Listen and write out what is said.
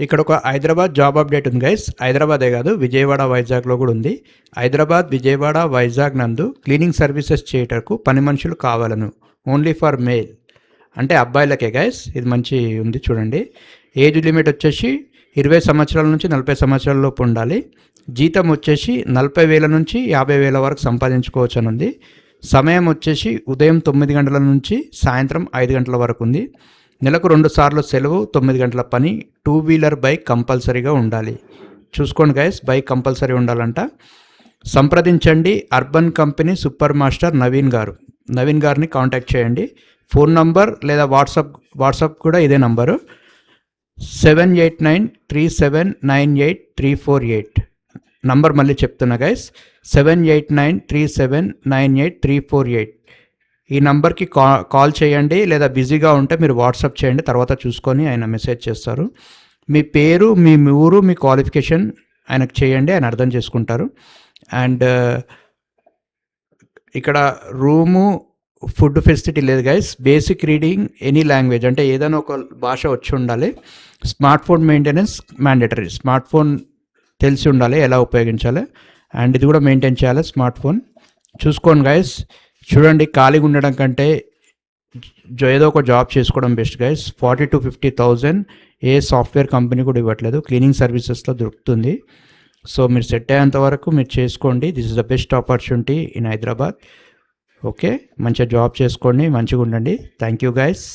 ఇక్కడ ఒక Hyderabad job update ఉంది గైస్. హైదరాబాదే కాదు, విజయవాడ, వైజాగ్లో కూడా ఉంది. హైదరాబాద్, విజయవాడ, వైజాగ్ నందు క్లీనింగ్ సర్వీసెస్ చేయటకు పని మనుషులు కావాలను. ఓన్లీ ఫర్ మేల్, అంటే అబ్బాయిలకే గైస్. ఇది మంచి ఉంది చూడండి. ఏజ్ లిమిట్ వచ్చేసి 20 సంవత్సరాల నుంచి 40 సంవత్సరాల లోపు ఉండాలి. జీతం వచ్చేసి 40,000 నుంచి 50,000 వరకు సంపాదించుకోవచ్చు అని ఉంది. సమయం వచ్చేసి ఉదయం 9 గంటల నుంచి సాయంత్రం 5 గంటల వరకు ఉంది. నెలకు 2 సార్లు సెలవు, 9 గంటల పని. 2 వీలర్ బైక్ కంపల్సరీగా ఉండాలి. చూసుకోండి గైస్, బైక్ కంపల్సరీ ఉండాలంట. సంప్రదించండి urban company super master Naveen గారిని కాంటాక్ట్ చేయండి. ఫోన్ నంబర్ లేదా వాట్సాప్ కూడా ఇదే నంబరు 7893798348. నంబర్ మళ్ళీ చెప్తున్నా గైస్, 7893798348. ఈ నంబర్కి కాల్ చేయండి, లేదా బిజీగా ఉంటే మీరు వాట్సాప్ చేయండి, తర్వాత చూసుకొని ఆయన మెసేజ్ చేస్తారు. మీ పేరు, మీ ఊరు, మీ క్వాలిఫికేషన్ ఆయనకు చేయండి, ఆయన అర్థం చేసుకుంటారు. అండ్ ఇక్కడ రూము, ఫుడ్ ఫెసిలిటీ లేదు guys. Basic reading any language, అంటే ఏదైనా ఒక భాష వచ్చి ఉండాలి. Smart phone maintenance mandatory, smart phone తెలిసి ఉండాలి ఎలా ఉపయోగించాలి, అండ్ ఇది కూడా మెయింటైన్ చేయాలి స్మార్ట్ ఫోన్. చూసుకోండి గైస్, చూడండి, ఖాళీగా ఉండడం కంటే ఏదో ఒక జాబ్ చేసుకోవడం best guys. 40,000 to 50,000 A software company కూడా ఇవ్వట్లేదు, క్లీనింగ్ సర్వీసెస్లో దొరుకుతుంది. సో మీరు సెట్ అయ్యేంత వరకు మీరు చేసుకోండి. This is the best opportunity in Hyderabad. Okay, మంచిగా జాబ్ చేసుకోండి, మంచిగా ఉండండి. Thank you guys.